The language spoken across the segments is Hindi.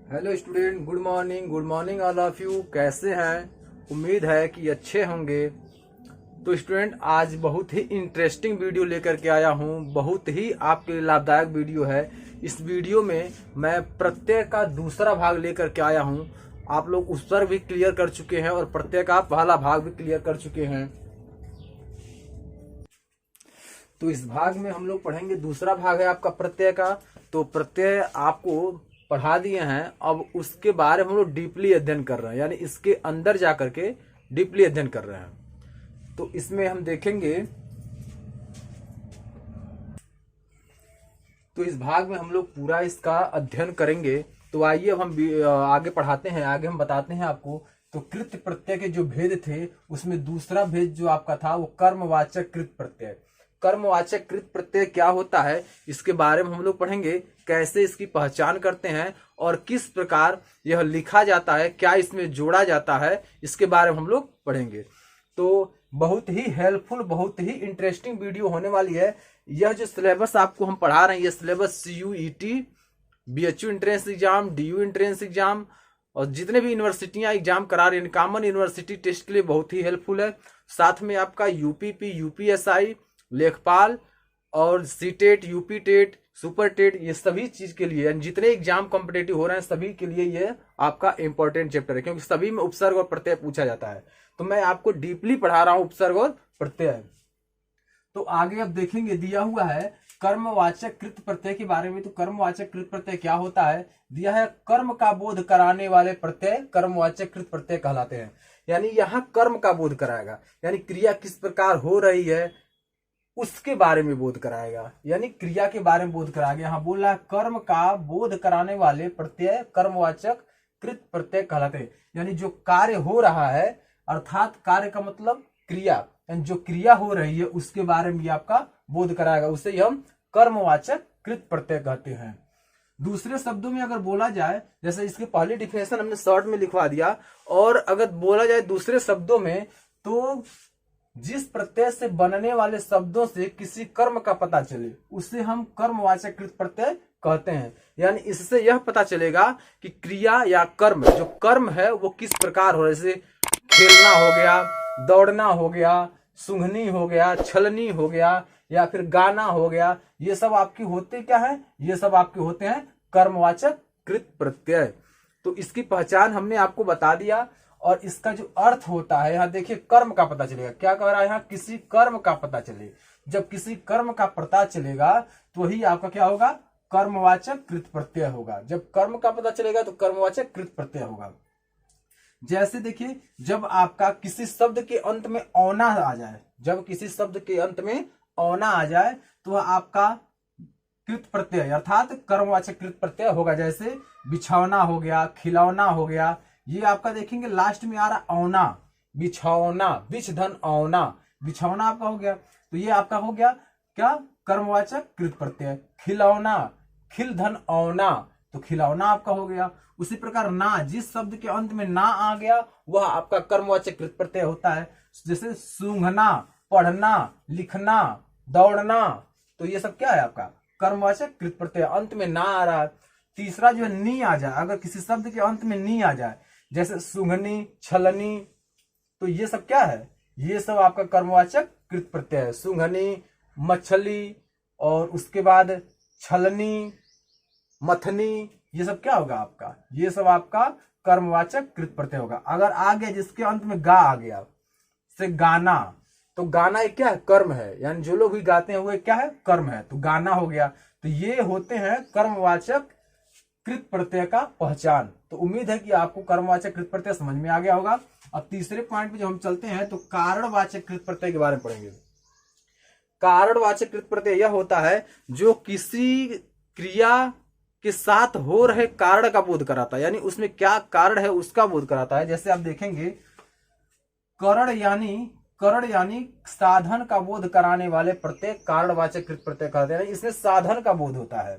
Hello student, good morning all of you. कैसे हैं? उम्मीद है कि अच्छे होंगे। तो स्टूडेंट, आज बहुत ही इंटरेस्टिंग वीडियो लेकर के आया हूं। बहुत ही आपके लिए लाभदायक वीडियो है। इस वीडियो में मैं प्रत्यय का दूसरा भाग लेकर के आया हूं। आप लोग उस पर भी क्लियर कर चुके हैं और प्रत्यय का पहला भाग भी क्लियर कर चुके हैं। तो इस भाग में हम लोग पढ़ेंगे, दूसरा भाग है आपका प्रत्यय का। तो प्रत्यय आपको पढ़ा दिए हैं, अब उसके बारे में हम लोग डीपली अध्ययन कर रहे हैं, यानी इसके अंदर जाकर के डीपली अध्ययन कर रहे हैं। तो इसमें हम देखेंगे, तो इस भाग में हम लोग पूरा इसका अध्ययन करेंगे। तो आइए अब हम आगे पढ़ाते हैं, आगे हम बताते हैं आपको। तो कृत प्रत्यय के जो भेद थे, उसमें दूसरा भेद जो आपका था वो कर्मवाचक कृत प्रत्यय। कर्मवाचक कृत प्रत्यय क्या होता है, इसके बारे में हम लोग पढ़ेंगे। कैसे इसकी पहचान करते हैं और किस प्रकार यह लिखा जाता है, क्या इसमें जोड़ा जाता है, इसके बारे में हम लोग पढ़ेंगे। तो बहुत ही हेल्पफुल, बहुत ही इंटरेस्टिंग वीडियो होने वाली है। यह जो सिलेबस आपको हम पढ़ा रहे हैं, यह syllabus CUET, BHU entrance exam, DU entrance exam और जितने भी यूनिवर्सिटियां एग्जाम करा रही हैं, कॉमन यूनिवर्सिटी टेस्ट के लिए बहुत ही हेल्पफुल है। साथ में आपका UPP, UPSI, लेखपाल और CTET, UP TET, super TET, ये सभी चीज के लिए, जितने एग्जाम कॉम्पिटेटिव हो रहे हैं सभी के लिए ये आपका इंपॉर्टेंट चैप्टर है, क्योंकि सभी में उपसर्ग और प्रत्यय पूछा जाता है। तो मैं आपको डीपली पढ़ा रहा हूं उपसर्ग और प्रत्यय। तो आगे अब देखेंगे, दिया हुआ है कर्मवाचक कृत प्रत्यय के बारे में। तो कर्मवाचक कृत प्रत्यय क्या होता है, दिया है कर्म का बोध कराने वाले प्रत्यय कर्मवाचक कृत प्रत्यय कहलाते हैं। यानी यहाँ कर्म का बोध कराएगा, यानी क्रिया किस प्रकार हो रही है उसके बारे में बोध कराएगा, यानी क्रिया के बारे में बोध कराएगा। यहाँ बोल रहा है कर्म का बोध कराने वाले प्रत्यय कर्मवाचक कृत प्रत्यय कहलाते हैं। यानी जो कार्य हो रहा है, अर्थात कार्य का मतलब क्रिया, यानी जो क्रिया हो रही है उसके बारे में आपका बोध कराएगा, उसे हम कर्मवाचक कृत प्रत्यय कहते हैं। दूसरे शब्दों में अगर बोला जाए, जैसे इसकी पहली डिफिनेशन हमने शॉर्ट में लिखवा दिया, और अगर बोला जाए दूसरे शब्दों में, तो जिस प्रत्यय से बनने वाले शब्दों से किसी कर्म का पता चले उसे हम कर्मवाचक कृत प्रत्यय कहते हैं। यानी इससे यह पता चलेगा कि क्रिया या कर्म, जो कर्म है वो किस प्रकार हो रहा है। जैसे खेलना हो गया, दौड़ना हो गया, सूंघनी हो गया, छलनी हो गया, या फिर गाना हो गया, ये सब आपके होते क्या है, ये सब आपके होते हैं कर्मवाचक कृत प्रत्यय। तो इसकी पहचान हमने आपको बता दिया। और इसका जो अर्थ होता है, यहाँ देखिए कर्म का पता चलेगा। क्या कह रहा है यहाँ, किसी कर्म का पता चले। जब किसी कर्म का पता चलेगा तो ही आपका क्या होगा, कर्मवाचक कृत प्रत्यय होगा। जब कर्म का पता चलेगा तो कर्मवाचक कृत प्रत्यय होगा। जैसे देखिए, जब आपका किसी शब्द के अंत में औना आ जाए, जब किसी शब्द के अंत में औना आ जाए तो वह आपका कृत प्रत्यय अर्थात कर्मवाचक कृत प्रत्यय होगा। जैसे बिछौना हो गया, खिलौना हो गया, ये आपका देखेंगे लास्ट में आ रहा औना, बिछौना, बिछ धन औना, बिछौना आपका हो गया। तो ये आपका हो गया क्या, कर्मवाचक कृत प्रत्यय। खिलौना, खिल धन औना, तो खिलौना आपका हो गया। उसी प्रकार ना, जिस शब्द के अंत में ना आ गया वह आपका कर्मवाचक कृत प्रत्यय होता है। जैसे सूंघना, पढ़ना, लिखना, दौड़ना, तो ये सब क्या है आपका कर्मवाचक कृत प्रत्यय। अंत में ना आ रहा है। तीसरा जो है नी आ जाए, अगर किसी शब्द के अंत में नी आ जाए, जैसे सूंघनी, छलनी, तो ये सब क्या है, ये सब आपका कर्मवाचक कृत प्रत्यय है। सूंघनी, मछली, और उसके बाद छलनी, मथनी, ये सब क्या होगा आपका, ये सब आपका कर्मवाचक कृत प्रत्यय होगा। अगर आ गया जिसके अंत में गा आ गया, से गाना, तो गाना एक क्या है, कर्म है, यानी जो लोग भी गाते हैं वो क्या है, कर्म है, तो गाना हो गया। तो ये होते हैं कर्मवाचक कृत प्रत्यय का पहचान। तो उम्मीद है कि आपको कर्मवाचक कृत प्रत्यय समझ में आ गया होगा। अब तीसरे पॉइंट पे जो हम चलते हैं, तो कारणवाचक कृत प्रत्यय के बारे में पढ़ेंगे। कारणवाचक कृत प्रत्यय यह होता है जो किसी क्रिया के साथ हो रहे कारण का बोध कराता है, यानी उसमें क्या कारण है उसका बोध कराता है। जैसे आप देखेंगे, करण यानी साधन का बोध कराने वाले प्रत्यय कारणवाचक कृत प्रत्यय कहते हैं। इसमें साधन का बोध होता है।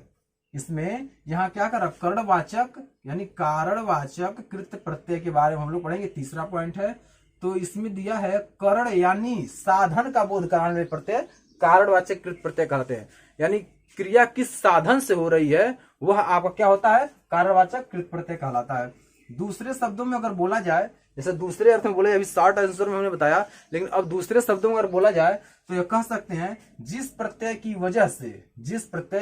इसमें यहाँ क्या कर रहा, कर्णवाचक यानी कारणवाचक कृत प्रत्यय के बारे में हम लोग पढ़ेंगे। तीसरा पॉइंट है, तो इसमें दिया है करण यानी साधन का बोध कराने वाले प्रत्यय कारणवाचक कृत प्रत्यय कहते हैं। यानी क्रिया किस साधन से हो रही है वह आपका क्या होता है, कारणवाचक कृत प्रत्यय कहलाता है। दूसरे शब्दों में अगर बोला जाए, जैसे दूसरे अर्थ में बोले, अभी शॉर्ट आंसर में हमने बताया, लेकिन अब दूसरे शब्दों में अगर बोला जाए तो यह कह सकते हैं जिस प्रत्यय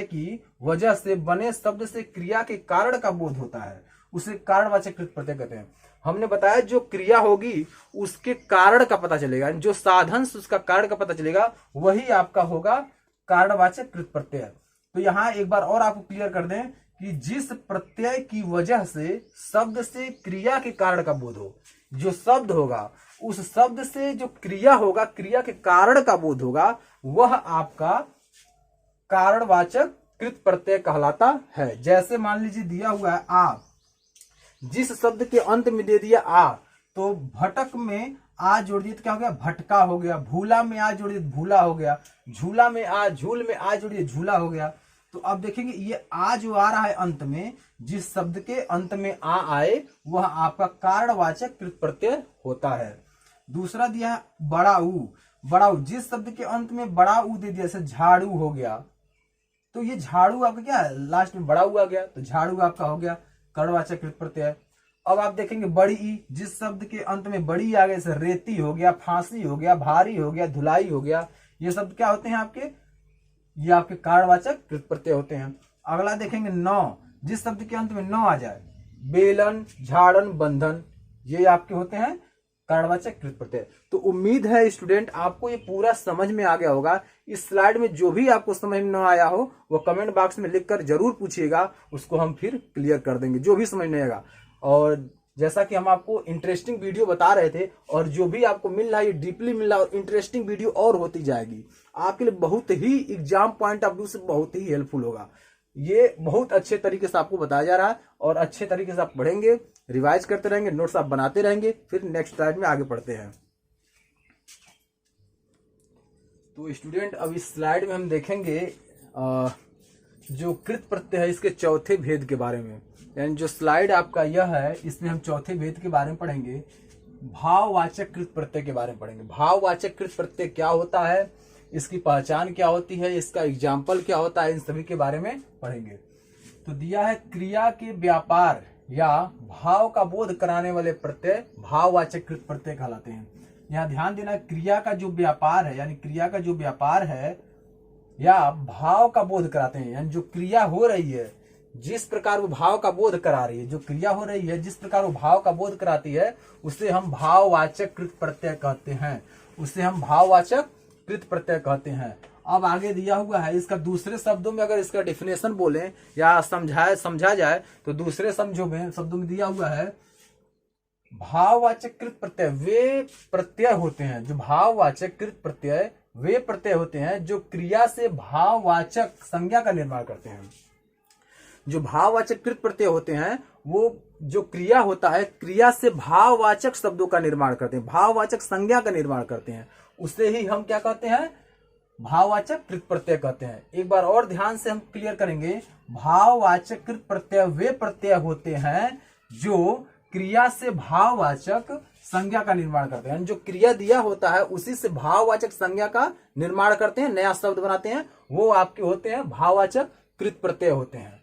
की वजह से बने शब्द से क्रिया के कारण का बोध होता है उसे कारणवाचक कृत प्रत्यय कहते हैं। हमने बताया जो क्रिया होगी उसके कारण का पता चलेगा, जो साधन से उसका कारण का पता चलेगा वही आपका होगा कारणवाचक कृत प्रत्यय। तो यहाँ एक बार और आपको क्लियर कर दें कि जिस प्रत्यय की वजह से शब्द से क्रिया के कारण का बोध हो, जो शब्द होगा उस शब्द से जो क्रिया होगा, क्रिया के कारण का बोध होगा, वह आपका कारणवाचक कृत प्रत्यय कहलाता है। जैसे मान लीजिए दिया हुआ है आ, जिस शब्द के अंत में दे दिया आ, तो भटक में आ जोड़ दिए तो क्या हो गया, भटका हो गया। भूला में आ जोड़ दिए भूला हो गया। झूला में आ, झूल में आ जोड़िए झूला हो गया। तो अब देखेंगे ये आ जो आ रहा है अंत में, जिस शब्द के अंत में आ आए वह आपका कारणवाचक कृत प्रत्यय होता है। दूसरा दिया है बड़ा ऊ, जिस शब्द के अंत में बड़ा ऊ दे दिया, जैसे झाड़ू हो गया, तो ये झाड़ू आपका क्या है, लास्ट में बड़ा ऊ आ गया, तो झाड़ू आपका हो गया कारणवाचक कृत प्रत्यय। अब आप देखेंगे बड़ी ई, जिस शब्द के अंत में बड़ी आ गया, जैसे रेती हो गया, फांसी हो गया, भारी हो गया, धुलाई हो गया, ये शब्द क्या होते हैं आपके, ये आपके कारणवाचक कृत प्रत्यय होते हैं। अगला देखेंगे नौ, जिस शब्द के अंत में नौ आ जाए, बेलन, झाड़न, बंधन, ये आपके होते हैं कारणवाचक कृत प्रत्यय। तो उम्मीद है स्टूडेंट आपको ये पूरा समझ में आ गया होगा। इस स्लाइड में जो भी आपको समझ में न आया हो वो कमेंट बॉक्स में लिखकर जरूर पूछिएगा, उसको हम फिर क्लियर कर देंगे जो भी समझ नहीं आएगा। और जैसा कि हम आपको इंटरेस्टिंग वीडियो बता रहे थे, और जो भी आपको मिल रहा है ये डीपली मिल रहा है, और इंटरेस्टिंग वीडियो और होती जाएगी, आपके लिए बहुत ही एग्जाम पॉइंट ऑफ व्यू से बहुत ही हेल्पफुल होगा। ये बहुत अच्छे तरीके से आपको बताया जा रहा है, और अच्छे तरीके से आप पढ़ेंगे, रिवाइज करते रहेंगे, नोट्स आप बनाते रहेंगे। फिर नेक्स्ट स्लाइड में आगे बढ़ते हैं। तो स्टूडेंट अब इस स्लाइड में हम देखेंगे जो कृत प्रत्यय है इसके चौथे भेद के बारे में। यानी जो स्लाइड आपका यह है इसमें हम चौथे भेद के बारे में पढ़ेंगे, भाववाचक कृत प्रत्यय के बारे में पढ़ेंगे। भाववाचक कृत प्रत्यय क्या होता है, इसकी पहचान क्या होती है, इसका एग्जाम्पल क्या होता है, इन सभी के बारे में पढ़ेंगे। तो दिया है क्रिया के व्यापार या भाव का बोध कराने वाले प्रत्यय भाववाचक कृत प्रत्यय कहलाते हैं। यहाँ ध्यान देना, क्रिया का जो व्यापार है, यानी क्रिया का जो व्यापार है या भाव का बोध कराते हैं, यानी जो क्रिया हो रही है जिस प्रकार वो भाव का बोध करा रही है, जो क्रिया हो रही है जिस प्रकार वो भाव का बोध कराती है, उसे हम भाववाचक कृत प्रत्यय कहते हैं, उसे हम भाववाचक कृत प्रत्यय कहते हैं। अब आगे दिया हुआ है इसका दूसरे शब्दों में अगर इसका डेफिनेशन बोले या समझा जाए तो दूसरे शब्दों में दिया हुआ है भाववाचक कृत प्रत्यय वे प्रत्यय होते हैं, जो भाववाचक कृत प्रत्यय वे प्रत्यय होते हैं जो क्रिया से भाववाचक संज्ञा का निर्माण करते हैं। जो भाववाचक कृत प्रत्यय होते हैं वो जो क्रिया होता है, क्रिया से भाववाचक शब्दों का निर्माण करते हैं, भाववाचक संज्ञा का निर्माण करते हैं, उसे ही हम क्या कहते हैं, भाववाचक कृत प्रत्यय कहते हैं। एक बार और ध्यान से हम क्लियर करेंगे, भाववाचक कृत प्रत्यय वे प्रत्यय होते हैं जो क्रिया से भाववाचक संज्ञा का निर्माण करते हैं। जो क्रिया दिया होता है उसी से भाववाचक संज्ञा का निर्माण करते हैं, नया शब्द बनाते हैं, वो आपके होते हैं भाववाचक कृत प्रत्यय होते हैं।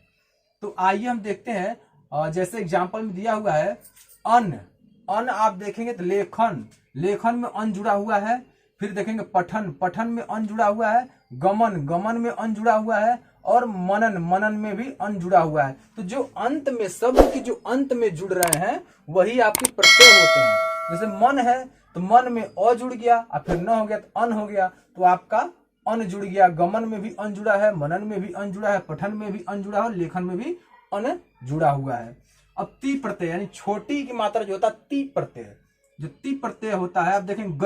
तो आइए हम देखते हैं, जैसे एग्जाम्पल में दिया हुआ है अन आप देखेंगे तो लेखन में अन जुड़ा हुआ है। फिर देखेंगे पठन में अन जुड़ा हुआ है, गमन में अन जुड़ा हुआ है, और मनन में भी अन जुड़ा हुआ है। तो जो अंत में शब्द की जो अंत में जुड़ रहे हैं वही आपके प्रत्यय होते हैं। जैसे मन है तो मन में अ जुड़ गया और फिर न हो गया तो अन हो गया, तो आपका अन जुड़ गया। गमन में भी अन जुड़ा है, मनन में भी अन जुड़ा है, पठन में भी अन जुड़ा है, लेखन में भी अन जुड़ा हुआ है। अब ती प्रत्यय यानी छोटी की मात्रा जो होता है ती प्रत्यय, जो ती प्रत्यय होता है, आप देखेंगे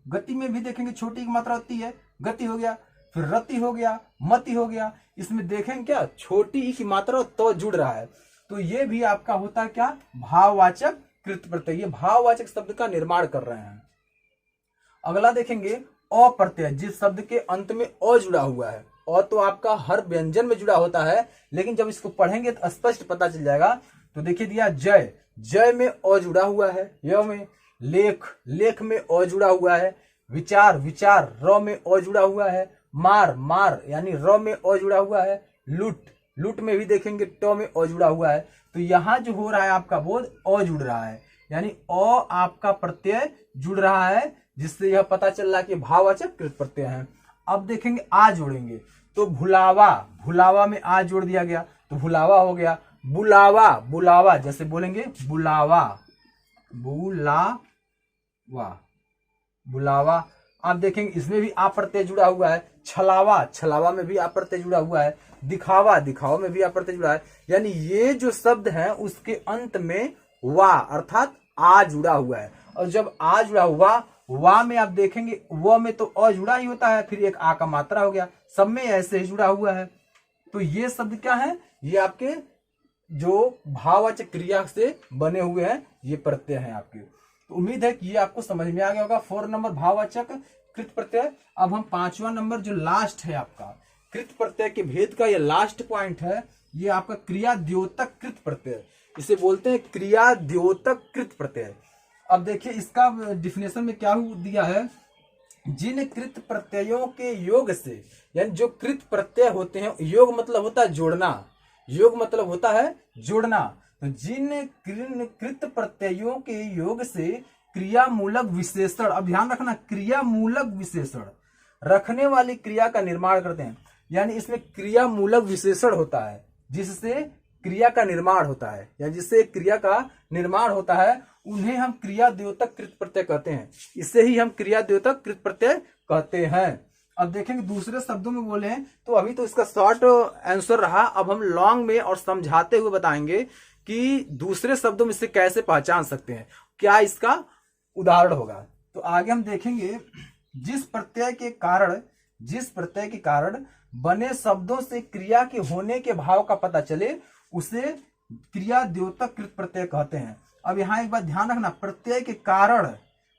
गति में भी देखेंगे छोटी की मात्रा होती है, गति हो गया, फिर रति हो गया, मति हो गया, इसमें देखेंगे क्या छोटी की मात्रा तो जुड़ रहा है। तो ये भी आपका होता है क्या, भाववाचक कृत प्रत्यय, ये भाववाचक शब्द का निर्माण कर रहे हैं। अगला देखेंगे अप्रत्यय, जिस शब्द के अंत में अ जुड़ा हुआ है। अ तो आपका हर व्यंजन में जुड़ा होता है, लेकिन जब इसको पढ़ेंगे तो स्पष्ट पता चल जाएगा। तो देखिए दिया जय में अ जुड़ा हुआ है, य में लेख में अ जुड़ा हुआ है, विचार र में अ जुड़ा हुआ है, मार यानी र में अ जुड़ा हुआ है, लुट में भी देखेंगे ट में अ जुड़ा हुआ है, तो यहाँ जो हो रहा है आपका बोध अ जुड़ रहा है, यानी अ आपका प्रत्यय जुड़ रहा है, जिससे यह पता चल रहा है कि भाववाचक कृत प्रत्यय है। अब देखेंगे आ जोड़ेंगे, तो भुलावा, भुलावा में आ जोड़ दिया गया तो भुलावा हो गया। बुलावा, बुलावा जैसे बोलेंगे बुलावा, बुलावा, बुलावा। आप देखेंगे इसमें भी आ प्रत्यय जुड़ा हुआ है। छलावा, छलावा में भी आ प्रत्यय जुड़ा हुआ है। दिखावा, दिखावा में भी आ प्रत्यय जुड़ा है। यानी ये जो शब्द है उसके अंत में वा अर्थात आ जुड़ा हुआ है। और जब आ जुड़ा हुआ, वा में आप देखेंगे व में तो अ जुड़ा ही होता है, फिर एक आ का मात्रा हो गया, सब में ऐसे ही जुड़ा हुआ है। तो ये शब्द क्या है, ये आपके जो भाववाचक क्रिया से बने हुए हैं, ये प्रत्यय हैं आपके। तो उम्मीद है कि ये आपको समझ में आ गया होगा। 4 नंबर भाववाचक कृत प्रत्यय। अब हम 5वां नंबर जो लास्ट है आपका कृत प्रत्यय के भेद का, ये लास्ट पॉइंट है, ये आपका क्रिया द्योतक कृत प्रत्यय, इसे बोलते हैं क्रिया द्योतक कृत प्रत्यय। अब देखिए इसका डिफिनेशन में क्या दिया है, जिन कृत प्रत्ययों के योग से, यानी जो कृत प्रत्यय होते हैं, योग मतलब होता है जोड़ना, योग मतलब होता है जोड़ना, तो जिन कृत प्रत्ययों के योग से क्रियामूलक विशेषण, अब ध्यान रखना क्रियामूलक विशेषण रखने वाली क्रिया का निर्माण करते हैं, यानी इसमें क्रियामूलक विशेषण होता है जिससे क्रिया का निर्माण होता है, या जिससे क्रिया का निर्माण होता है, उन्हें हम क्रिया द्योतक कृत प्रत्यय कहते हैं। इसे ही हम क्रिया द्योतक कृत प्रत्यय कहते हैं। अब देखेंगे दूसरे शब्दों में बोले तो अभी तो इसका शॉर्ट आंसर रहा, अब हम लॉन्ग में और समझाते हुए बताएंगे कि दूसरे शब्दों में इसे कैसे पहचान सकते हैं, क्या इसका उदाहरण होगा। तो आगे हम देखेंगे जिस प्रत्यय के कारण बने शब्दों से क्रिया के होने के भाव का पता चले उसे क्रिया द्योतक कृत प्रत्यय कहते हैं। अब यहाँ एक बात ध्यान रखना, प्रत्यय के कारण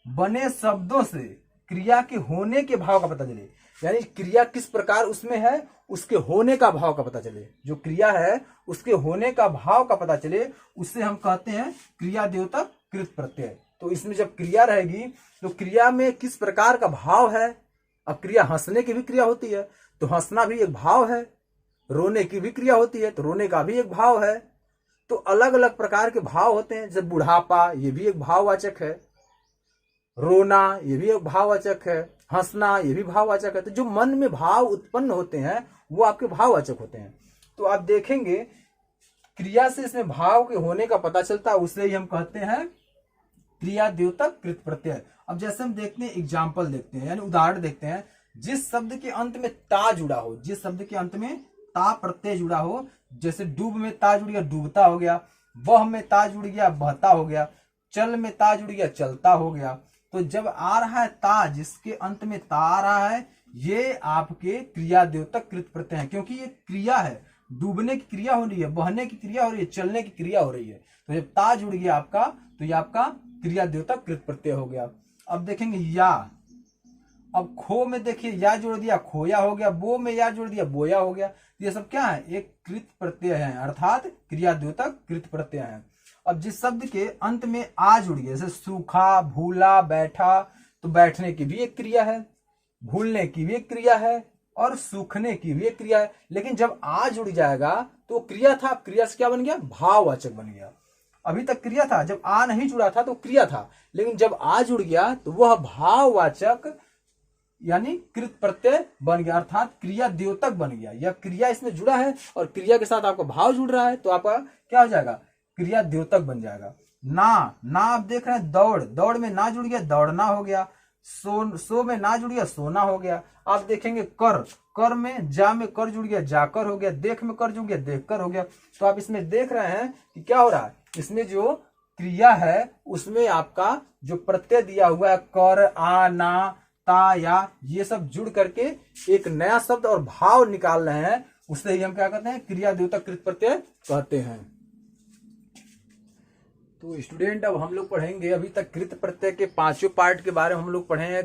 बने शब्दों से क्रिया के होने के भाव का पता चले, यानी क्रिया किस प्रकार उसमें है उसके होने का भाव का पता चले, जो क्रिया है उसके होने का भाव का पता चले, उससे हम कहते हैं क्रिया द्योतक कृत प्रत्यय। तो इसमें जब क्रिया रहेगी तो क्रिया में किस प्रकार का भाव है, अब क्रिया हंसने की भी क्रिया होती है तो हंसना भी एक भाव है, रोने की भी क्रिया होती है तो रोने का भी एक भाव है, तो अलग अलग प्रकार के भाव होते हैं। जब बुढ़ापा, ये भी एक भाववाचक है, रोना ये भी एक भाववाचक है, हंसना ये भी भाववाचक है। तो जो मन में भाव उत्पन्न होते हैं वो आपके भाववाचक होते हैं। तो आप देखेंगे क्रिया से इसमें भाव के होने का पता चलता है, उसे ही हम कहते हैं क्रिया द्योतक कृत प्रत्यय। अब जैसे हम देखते हैं एग्जाम्पल देखते हैं, यानी उदाहरण देखते हैं, जिस शब्द के अंत में ता जुड़ा हो, जिस शब्द के अंत में ता प्रत्यय जुड़ा हो, जैसे डूब में ता जुड़ गया डूबता हो गया, बह में ता जुड़ गया बहता हो गया, चल में ता जुड़ गया चलता हो गया। तो जब आ रहा है ता, जिसके अंत में ता आ रहा है, ये आपके क्रिया द्योतक कृत प्रत्यय है, क्योंकि ये क्रिया है, डूबने की क्रिया हो रही है, बहने की क्रिया हो रही है, चलने की क्रिया हो रही है। तो जब ता जुड़ गया आपका तो ये आपका क्रिया द्योतक कृत प्रत्यय हो गया। अब देखेंगे या, अब खो में देखिए या जोड़ दिया खोया हो गया, बो में या जोड़ दिया बोया हो गया। ये सब क्या है, एक कृत प्रत्यय है, अर्थात क्रिया द्योतक कृत प्रत्यय है। अब जिस शब्द के अंत में आ जुड़ गया, जैसे सूखा, भूला, बैठा, तो बैठने की भी एक क्रिया है, भूलने की भी एक क्रिया है और सूखने की भी एक क्रिया है। लेकिन जब आ जुड़ जाएगा तो क्रिया था, क्रिया से क्या बन गया, भाववाचक बन गया। अभी तक क्रिया था, जब आ नहीं जुड़ा था तो क्रिया था, लेकिन जब आ जुड़ गया तो वह भाववाचक यानी कृत प्रत्यय बन गया, अर्थात क्रिया द्योतक बन गया। यह क्रिया इसमें जुड़ा है और क्रिया के साथ आपका भाव जुड़ रहा है, तो आपका क्या हो जाएगा, क्रिया द्योतक बन जाएगा। ना आप देख रहे हैं दौड़, दौड़ में ना जुड़ गया दौड़ना हो गया, सो में ना जुड़ गया सोना हो गया। आप देखेंगे कर में जा में कर जुड़ गया जाकर हो गया, देख में कर जुड़ गया देखकर हो गया। तो आप इसमें देख रहे हैं कि क्या हो रहा है, इसमें जो क्रिया है उसमें आपका जो प्रत्यय दिया हुआ है कर, आ, ना, ता, या, ये सब जुड़ करके एक नया शब्द और भाव निकाल रहे हैं, उससे ही हम क्या कहते हैं, क्रिया द्योतक कृत प्रत्यय कहते हैं। तो स्टूडेंट अब हम लोग पढ़ेंगे, अभी तक कृत प्रत्यय के 5 पार्ट के बारे में हम लोग पढ़े हैं।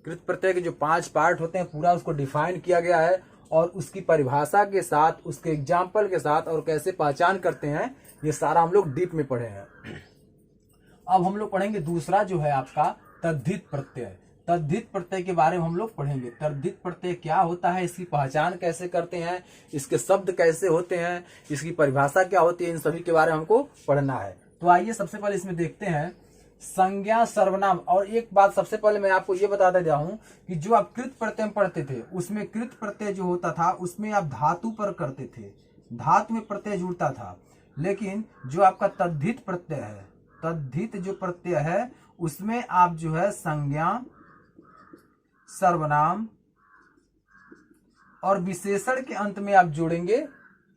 कृत प्रत्यय के जो 5 पार्ट होते हैं पूरा उसको डिफाइन किया गया है और उसकी परिभाषा के साथ, उसके एग्जाम्पल के साथ और कैसे पहचान करते हैं, ये सारा हम लोग डीप में पढ़े हैं। अब हम लोग पढ़ेंगे दूसरा जो है आपका तद्धित प्रत्यय। तद्धित प्रत्यय के बारे में हम लोग पढ़ेंगे। तद्धित प्रत्यय क्या होता है, इसकी पहचान कैसे करते हैं, इसके शब्द कैसे होते हैं, इसकी परिभाषा क्या होती है, इन सभी के बारे में हमको पढ़ना है। तो आइए सबसे पहले इसमें देखते हैं संज्ञा सर्वनाम। और एक बात सबसे पहले मैं आपको ये बताता जाऊं कि जो आप कृत प्रत्यय में पढ़ते थे उसमें कृत प्रत्यय जो होता था उसमें आप धातु पर करते थे, धातु में प्रत्यय जुड़ता था। लेकिन जो आपका तद्धित प्रत्यय है, तद्धित जो प्रत्यय है उसमें आप जो है संज्ञा सर्वनाम और विशेषण के अंत में आप जोड़ेंगे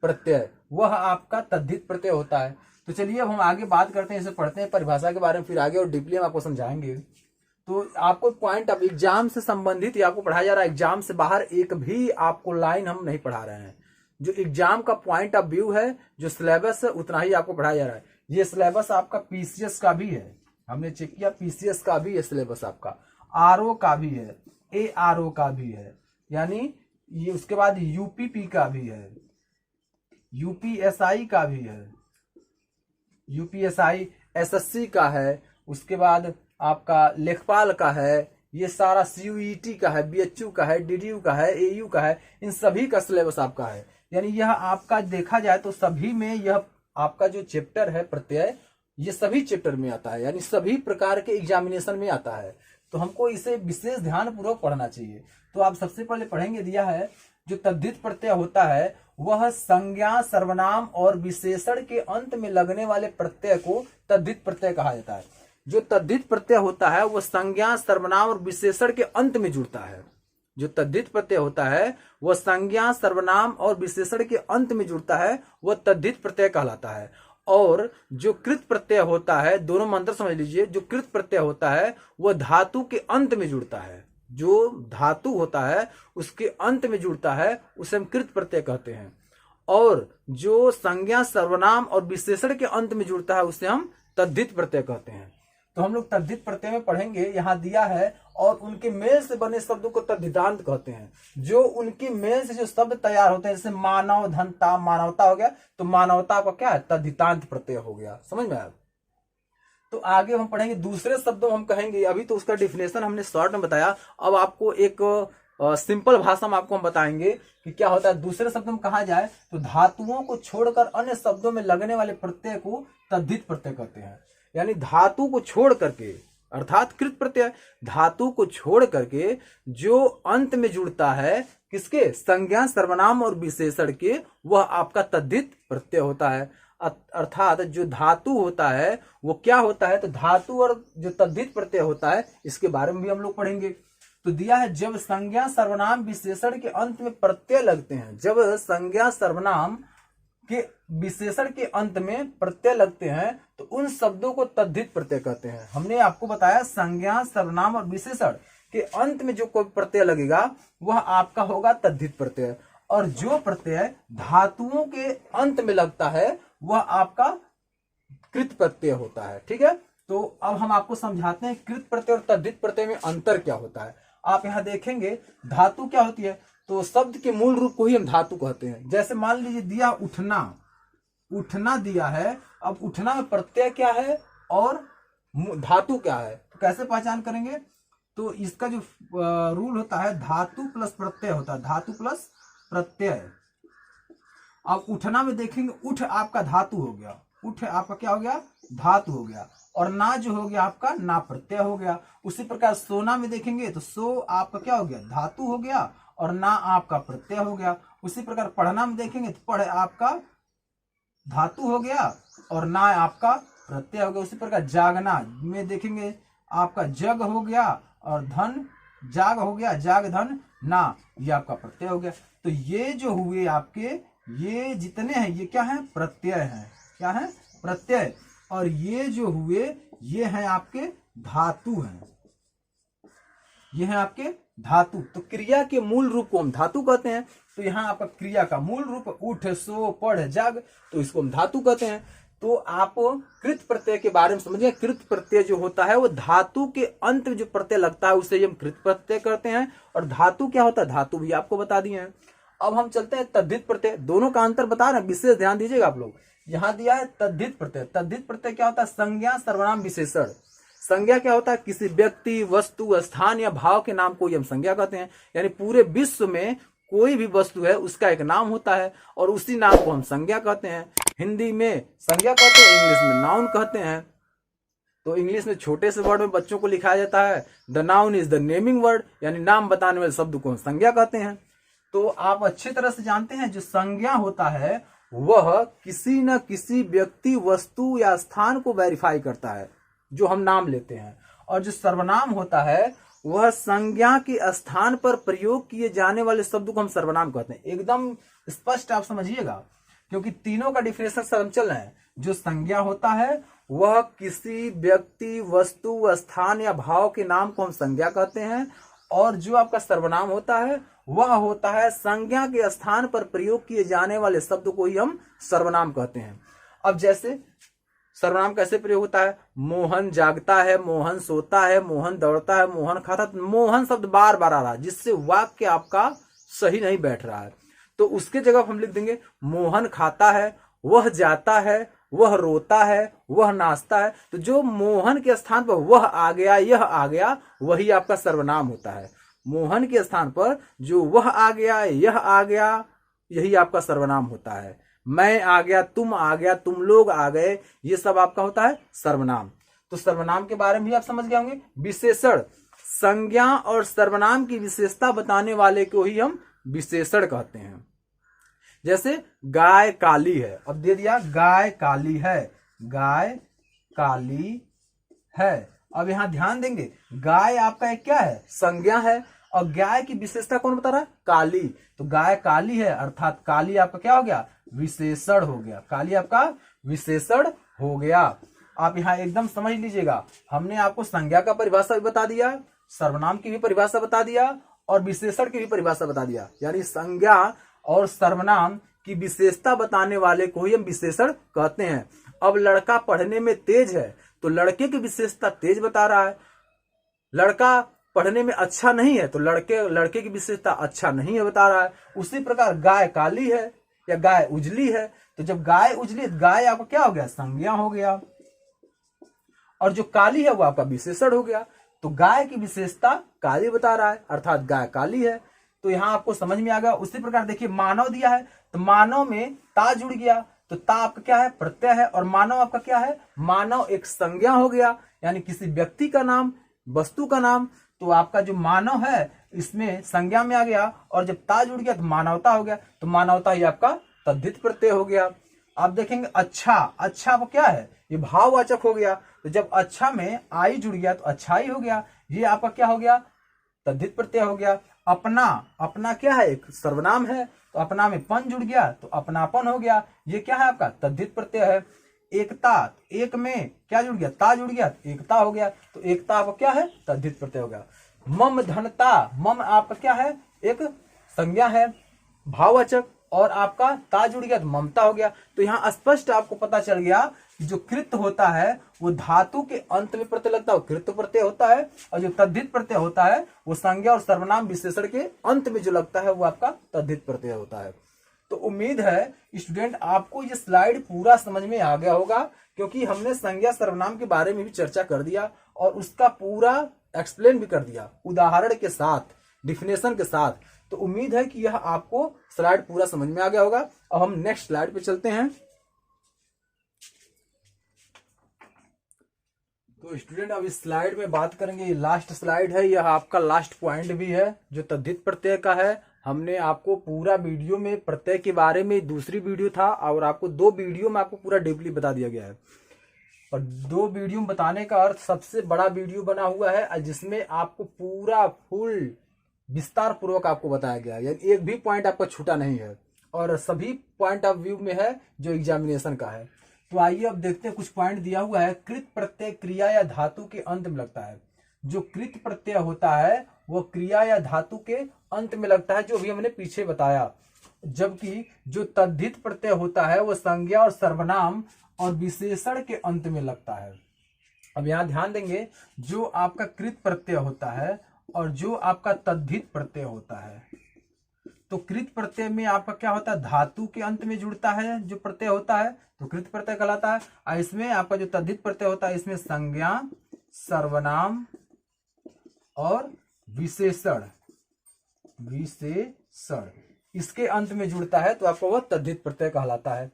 प्रत्यय, वह आपका तद्धित प्रत्यय होता है। तो चलिए अब हम आगे बात करते हैं, इसे पढ़ते हैं परिभाषा के बारे में, फिर आगे और डीपली हम आपको समझाएंगे। तो आपको पॉइंट अब एग्जाम से संबंधित आपको पढ़ाया जा रहा है, एग्जाम से बाहर एक भी आपको लाइन हम नहीं पढ़ा रहे हैं। जो एग्जाम का पॉइंट ऑफ व्यू है, जो सिलेबस है, उतना ही आपको पढ़ाया जा रहा है। ये सिलेबस आपका पीसीएस का भी है, हमने चेक किया, पीसीएस का भी है सिलेबस आपका, आरओ का भी है, एआरओ का भी है, यानी ये उसके बाद यूपीपी का भी है, यूपीएसआई का भी है, यूपीएसआई एसएससी का है, उसके बाद आपका लेखपाल का है, ये सारा सीयूईटी का है, बीएचयू का है, डीडीयू का है, एयू का है, इन सभी का सिलेबस आपका है। यानी यह आपका देखा जाए तो सभी में यह आपका जो चैप्टर है प्रत्यय, ये सभी चैप्टर में आता है, यानी सभी प्रकार के एग्जामिनेशन में आता है। तो हमको इसे विशेष ध्यान पूर्वक पढ़ना चाहिए। तो आप सबसे पहले पढ़ेंगे, दिया है जो तद्धित प्रत्यय होता है वह संज्ञा सर्वनाम और विशेषण के अंत में लगने वाले प्रत्यय को तद्धित प्रत्यय कहा जाता है। जो तद्धित प्रत्यय होता है वह संज्ञा सर्वनाम और विशेषण के अंत में जुड़ता है। जो तद्धित प्रत्यय होता है वह संज्ञा सर्वनाम और विशेषण के अंत में जुड़ता है, वह तद्धित प्रत्यय कहलाता है। और जो कृत प्रत्यय होता है, दोनों में अंतर समझ लीजिए, जो कृत प्रत्यय होता है वह धातु के अंत में जुड़ता है, जो धातु होता है उसके अंत में जुड़ता है, उसे हम कृत प्रत्यय कहते हैं। और जो संज्ञा सर्वनाम और विशेषण के अंत में जुड़ता है उसे हम तद्धित प्रत्यय कहते हैं। तो हम लोग तद्धित प्रत्यय में पढ़ेंगे, यहाँ दिया है, और उनके मेल से बने शब्दों को तद्धितांत कहते हैं। जो उनके मेल से जो शब्द तैयार होते हैं, जैसे मानव धनता, मानवता हो गया, तो मानवता का क्या है, तद्धितांत प्रत्यय हो गया। समझ में आया? तो आगे हम पढ़ेंगे दूसरे शब्दों हम कहेंगे, अभी तो उसका डिफिनेशन हमने शॉर्ट में बताया, अब आपको एक सिंपल भाषा में आपको हम बताएंगे कि क्या होता है। दूसरे शब्द में कहा जाए तो धातुओं को छोड़कर अन्य शब्दों में लगने वाले प्रत्यय को तद्धित प्रत्यय कहते हैं। यानी धातु को छोड़ करके, अर्थात कृत प्रत्यय, धातु को छोड़ करके जो अंत में जुड़ता है किसके, संज्ञा सर्वनाम और विशेषण के, वह आपका तद्धित प्रत्यय होता है। अर्थात जो धातु होता है वो क्या होता है, तो धातु और जो तद्धित प्रत्यय होता है इसके बारे में भी हम लोग पढ़ेंगे। तो दिया है जब संज्ञा सर्वनाम विशेषण के अंत में प्रत्यय लगते हैं, जब संज्ञा सर्वनाम के विशेषण के अंत में प्रत्यय लगते हैं तो उन शब्दों को तद्धित प्रत्यय कहते हैं। हमने आपको बताया संज्ञा सर्वनाम और विशेषण के अंत में जो कोई प्रत्यय लगेगा वह आपका होगा तद्धित प्रत्यय, और जो प्रत्यय धातुओं के अंत में लगता है वह आपका कृत प्रत्यय होता है। ठीक है, तो अब हम आपको समझाते हैं कृत प्रत्यय और तद्धित प्रत्यय में अंतर क्या होता है। आप यहां देखेंगे धातु क्या होती है, तो शब्द के मूल रूप को ही हम धातु कहते हैं। जैसे मान लीजिए दिया उठना, उठना दिया है, अब उठना में प्रत्यय क्या है और धातु क्या है, तो कैसे पहचान करेंगे, तो इसका जो रूल होता है धातु प्लस प्रत्यय होता है, धातु प्लस प्रत्यय। अब उठना में देखेंगे उठ आपका धातु हो गया, उठ आपका क्या हो गया, धातु हो गया, और ना जो हो गया आपका ना प्रत्यय हो गया। उसी प्रकार सोना में देखेंगे तो सो आपका क्या हो गया, धातु हो गया, और ना आपका प्रत्यय हो गया। उसी प्रकार पढ़ना में देखेंगे तो पढ़ आपका धातु हो गया और ना आपका प्रत्यय हो गया। उसी प्रकार जागना में देखेंगे आपका जग हो गया और धन जाग हो गया, जाग धन ना, ये आपका प्रत्यय हो गया। तो ये जो हुए आपके, ये जितने हैं ये क्या है, प्रत्यय हैं, क्या है, प्रत्यय। और ये जो हुए ये हैं आपके धातु हैं, ये हैं आपके धातु। तो क्रिया के मूल रूप को हम धातु कहते हैं। तो यहाँ आपका क्रिया का मूल रूप उठ सो पढ़ जाग, तो इसको हम धातु कहते हैं। तो आप कृत प्रत्यय के बारे में समझिए, कृत प्रत्यय जो होता है वो धातु के अंत में जो प्रत्यय लगता है उसे हम कृत प्रत्यय करते हैं। और धातु क्या होता है, धातु भी आपको बता दिए हैं। अब हम चलते हैं तद्धित प्रत्यय, दोनों का अंतर बता रहे हैं, विशेष ध्यान दीजिएगा आप लोग। यहाँ दिया है तद्धित प्रत्यय, तद्धित प्रत्यय क्या होता है, संज्ञा सर्वनाम विशेषण। संज्ञा क्या होता है? किसी व्यक्ति, वस्तु, स्थान या भाव के नाम को ही हम संज्ञा कहते हैं। यानी पूरे विश्व में कोई भी वस्तु है उसका एक नाम होता है और उसी नाम को हम संज्ञा कहते हैं। हिंदी में संज्ञा कहते हैं, इंग्लिश में नाउन कहते हैं। तो इंग्लिश में छोटे से वर्ड में बच्चों को लिखाया जाता है, the noun is the naming word, यानी नाम बताने वाले शब्द को हम संज्ञा कहते हैं। तो आप अच्छी तरह से जानते हैं जो संज्ञा होता है वह किसी न किसी व्यक्ति, वस्तु या स्थान को वेरीफाई करता है जो हम नाम लेते हैं। और जो सर्वनाम होता है वह संज्ञा के स्थान पर प्रयोग किए जाने वाले शब्द को हम सर्वनाम कहते हैं। एकदम स्पष्ट आप समझिएगा, क्योंकि तीनों का डिफिनेशन सर हम चल रहे हैं। जो संज्ञा होता है वह किसी व्यक्ति, वस्तु, स्थान या भाव के नाम को हम संज्ञा कहते हैं। और जो आपका सर्वनाम होता है वह होता है संज्ञा के स्थान पर प्रयोग किए जाने वाले शब्द को ही हम सर्वनाम कहते हैं। अब जैसे सर्वनाम कैसे प्रयोग होता है? मोहन जागता है, मोहन सोता है, मोहन दौड़ता है, मोहन खाता है। मोहन शब्द बार बार आ रहा है जिससे वाक्य आपका सही नहीं बैठ रहा है, तो उसके जगह हम लिख देंगे मोहन खाता है, वह जाता है, वह रोता है, वह नाचता है। तो जो मोहन के स्थान पर वह आ गया, यह आ गया, वही आपका सर्वनाम होता है। मोहन के स्थान पर जो वह आ गया, यह आ गया, यही आपका सर्वनाम होता है। मैं आ गया, तुम आ गया, तुम लोग आ गए, ये सब आपका होता है सर्वनाम। तो सर्वनाम के बारे में भी आप समझ गए होंगे। विशेषण, संज्ञा और सर्वनाम की विशेषता बताने वाले को ही हम विशेषण कहते हैं। जैसे गाय काली है, अब दे दिया गाय काली है, गाय काली है। अब यहां ध्यान देंगे, गाय आपका एक क्या है? संज्ञा है। और गाय की विशेषता कौन बता रहा है? काली। तो गाय काली है अर्थात काली आपका क्या हो गया? विशेषण हो गया। काली आपका विशेषण हो गया। आप यहाँ एकदम समझ लीजिएगा, हमने आपको संज्ञा का परिभाषा भी बता दिया, सर्वनाम की भी परिभाषा बता दिया और विशेषण की भी परिभाषा बता दिया। यानी संज्ञा और सर्वनाम की विशेषता बताने वाले को ही हम विशेषण कहते हैं। अब लड़का पढ़ने में तेज है तो लड़के की विशेषता तेज बता रहा है। लड़का पढ़ने में अच्छा नहीं है तो लड़के की विशेषता अच्छा नहीं है बता रहा है। उसी प्रकार गाय काली है या गाय उजली है, तो जब गाय उजली, गाय आपका क्या हो गया? संज्ञा हो गया। और जो काली है वो आपका विशेषण हो गया। तो गाय की विशेषता काली बता रहा है अर्थात गाय काली है। तो यहां आपको समझ में आ गया। उसी प्रकार देखिए मानव दिया है तो मानव में ता जुड़ गया, तो ता आपका क्या है? प्रत्यय है। और मानव आपका क्या है? मानव एक संज्ञा हो गया, यानी किसी व्यक्ति का नाम, वस्तु का नाम। तो आपका जो मानव है इसमें संज्ञा में आ गया और जब ता जुड़ गया तो मानवता हो गया। तो मानवता ही आपका तद्धित प्रत्यय हो गया। आप देखेंगे अच्छा, अच्छा वो क्या है? ये भाववाचक हो गया। तो जब अच्छा में आई जुड़ गया तो अच्छाई हो गया, ये आपका क्या हो गया? तद्धित प्रत्यय हो गया। अपना, अपना क्या है? एक सर्वनाम है, तो अपना में पन जुड़ गया तो अपनापन हो गया, ये क्या है आपका? तद्धित प्रत्यय है। एकता, एक में क्या जुड़ गया? ता जुड़ गया तो एकता हो गया, तो एकता आपका क्या है? तद्धित प्रत्यय हो गया। मम धनता, मम आपका क्या है? एक संज्ञा है, भाववाचक, और आपका ता जुड़ गया तो ममता हो गया। तो यहाँ स्पष्ट आपको पता चल गया कि जो कृत होता है वो धातु के अंत में प्रत्यय लगता है, वो कृत प्रत्यय होता है। और जो तद्धित प्रत्यय होता है वो संज्ञा और सर्वनाम विशेषण के अंत में जो लगता है वो आपका तद्धित प्रत्यय होता है। तो उम्मीद है स्टूडेंट आपको ये स्लाइड पूरा समझ में आ गया होगा, क्योंकि हमने संज्ञा सर्वनाम के बारे में भी चर्चा कर दिया और उसका पूरा एक्सप्लेन भी कर दिया उदाहरण के साथ, डिफिनेशन के साथ। तो उम्मीद है कि यह आपको स्लाइड पूरा समझ में आ गया होगा। अब हम नेक्स्ट स्लाइड पे चलते हैं। तो स्टूडेंट अब इस स्लाइड में बात करेंगे, ये लास्ट स्लाइड है, यह आपका लास्ट पॉइंट भी है जो तद्धित प्रत्यय का है। हमने आपको पूरा वीडियो में प्रत्यय के बारे में, दूसरी वीडियो था और आपको 2 वीडियो में आपको पूरा डीपली बता दिया गया है। और 2 वीडियो में बताने का अर्थ सबसे बड़ा वीडियो बना हुआ है जिसमें आपको पूरा फुल विस्तार पूर्वक आपको बताया गया है, यानी एक भी पॉइंट आपका छूटा नहीं है और सभी पॉइंट ऑफ व्यू में है जो एग्जामिनेशन का है। तो आइए अब देखते हैं, कुछ पॉइंट दिया हुआ है। कृत प्रत्यय क्रिया या धातु के अंत में लगता है। जो कृत प्रत्यय होता है वो क्रिया या धातु के अंत में लगता है, जो भी हमने पीछे बताया। जबकि जो तद्धित प्रत्यय होता है वो संज्ञा और सर्वनाम और विशेषण के अंत में लगता है। अब यहां ध्यान देंगे, जो आपका कृत प्रत्यय होता है और जो आपका तद्धित प्रत्यय होता है, तो कृत प्रत्यय में आपका क्या होता है? धातु के अंत में जुड़ता है जो प्रत्यय होता है तो कृत प्रत्यय कहलाता है। और इसमें आपका जो तद्धित प्रत्यय होता है इसमें संज्ञा, सर्वनाम और विशेषण, विशेषण इसके अंत में जुड़ता है तो आपको वह तद्धित प्रत्यय कहलाता है।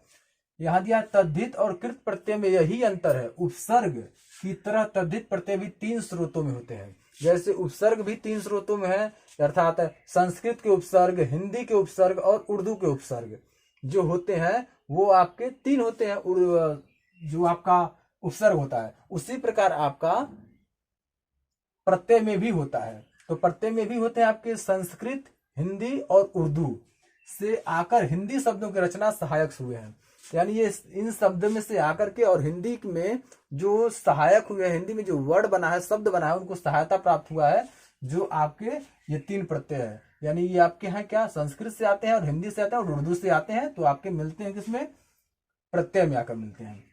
यहां दिया तद्धित और कृत प्रत्यय में यही अंतर है। उपसर्ग की तरह तद्धित प्रत्यय भी 3 स्रोतों में होते हैं। जैसे उपसर्ग भी 3 स्रोतों में है, अर्थात संस्कृत के उपसर्ग, हिंदी के उपसर्ग और उर्दू के उपसर्ग जो होते हैं वो आपके 3 होते हैं, जो आपका उपसर्ग होता है। उसी प्रकार आपका प्रत्यय में भी होता है। तो प्रत्यय में भी होते हैं आपके संस्कृत, हिंदी और उर्दू से आकर हिंदी शब्दों की रचना सहायक हुए हैं। यानी ये इन शब्दों में से आकर के और हिंदी में जो सहायक हुए हैं, हिंदी में जो वर्ड बना है, शब्द बना है, उनको सहायता प्राप्त हुआ है जो आपके ये 3 प्रत्यय है। यानी ये आपके हैं क्या, संस्कृत से आते हैं और हिंदी से आते हैं और उर्दू से आते हैं। तो आपके मिलते हैं किसमें, प्रत्यय में आकर मिलते हैं।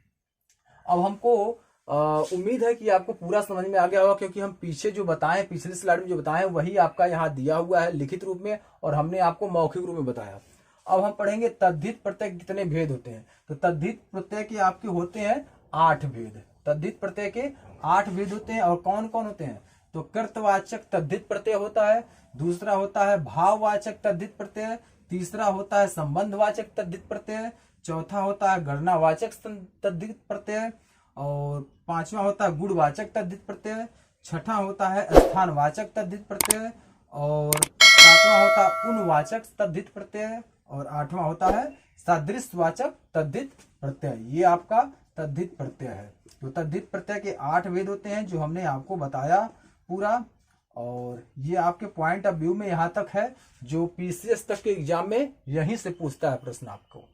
अब हमको उम्मीद है कि आपको पूरा समझ में आ गया होगा, क्योंकि हम पीछे जो बताएं, पिछले स्लाइड में जो बताएं वही आपका यहाँ दिया हुआ है लिखित रूप में और हमने आपको मौखिक रूप में बताया। अब हम पढ़ेंगे तद्धित प्रत्यय के कितने भेद होते हैं। तो तद्धित प्रत्यय के आपके होते हैं 8 भेद। तद्धित प्रत्यय के 8 भेद होते हैं। और कौन कौन होते हैं, तो कर्तवाचक तद्धित प्रत्यय होता है, दूसरा होता है भाववाचक तद्धित प्रत्यय, तीसरा होता है संबंधवाचक तद्धित प्रत्यय, चौथा होता है गणनावाचक तद्धित प्रत्यय, और 5वां होता है गुणवाचक तद्धित प्रत्यय, छठा होता है स्थानवाचक तद्धित प्रत्यय, और 7वां होता है उनवाचक तद्धित प्रत्यय, और 8वां होता है सादृश्यवाचक तद्धित प्रत्यय। ये आपका तद्धित प्रत्यय है। तो तद्धित प्रत्यय के 8 भेद होते हैं जो हमने आपको बताया पूरा। और ये आपके पॉइंट ऑफ व्यू में यहाँ तक है, जो पीसीएस तक के एग्जाम में यहीं से पूछता है प्रश्न आपको।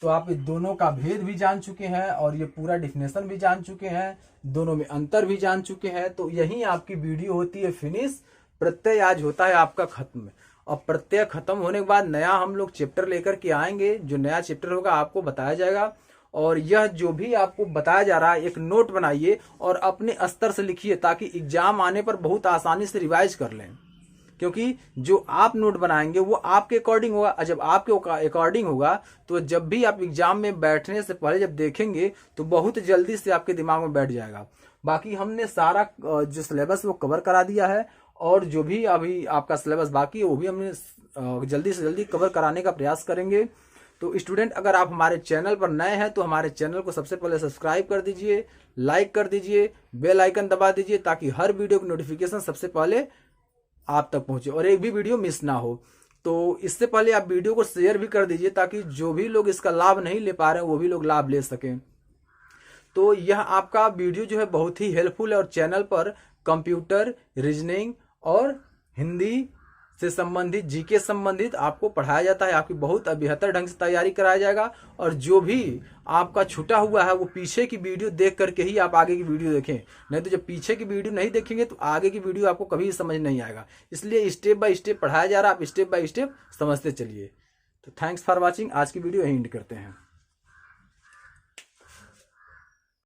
तो आप इन दोनों का भेद भी जान चुके हैं और ये पूरा डिफिनेशन भी जान चुके हैं, दोनों में अंतर भी जान चुके हैं। तो यही आपकी वीडियो होती है फिनिश। प्रत्यय आज होता है आपका खत्म। और प्रत्यय खत्म होने के बाद नया हम लोग चैप्टर लेकर के आएंगे। जो नया चैप्टर होगा आपको बताया जाएगा। और यह जो भी आपको बताया जा रहा है एक नोट बनाइए और अपने स्तर से लिखिए, ताकि एग्जाम आने पर बहुत आसानी से रिवाइज कर लें। क्योंकि जो आप नोट बनाएंगे वो आपके अकॉर्डिंग होगा, और जब आपके अकॉर्डिंग होगा तो जब भी आप एग्जाम में बैठने से पहले जब देखेंगे तो बहुत जल्दी से आपके दिमाग में बैठ जाएगा। बाकी हमने सारा जो सिलेबस वो कवर करा दिया है, और जो भी अभी आपका सिलेबस बाकी है वो भी हमने जल्दी से जल्दी कवर कराने का प्रयास करेंगे। तो स्टूडेंट, अगर आप हमारे चैनल पर नए हैं तो हमारे चैनल को सबसे पहले सब्सक्राइब कर दीजिए, लाइक कर दीजिए, बेल आइकन दबा दीजिए, ताकि हर वीडियो की नोटिफिकेशन सबसे पहले आप तक पहुंचे और एक भी वीडियो मिस ना हो। तो इससे पहले आप वीडियो को शेयर भी कर दीजिए, ताकि जो भी लोग इसका लाभ नहीं ले पा रहे हैं वो भी लोग लाभ ले सकें। तो यह आपका वीडियो जो है बहुत ही हेल्पफुल है, और चैनल पर कंप्यूटर, रीजनिंग और हिंदी से संबंधित, जीके संबंधित आपको पढ़ाया जाता है। आपकी बहुत बेहतर ढंग से तैयारी कराया जाएगा। और जो भी आपका छूटा हुआ है वो पीछे की वीडियो देख करके ही आप आगे की वीडियो देखें, नहीं तो जब पीछे की वीडियो नहीं देखेंगे तो आगे की वीडियो आपको कभी समझ नहीं आएगा। इसलिए स्टेप बाय स्टेप पढ़ाया जा रहा है, आप स्टेप बाय स्टेप समझते चलिए। तो थैंक्स फॉर वॉचिंग। आज की वीडियो यहीं एंड करते हैं।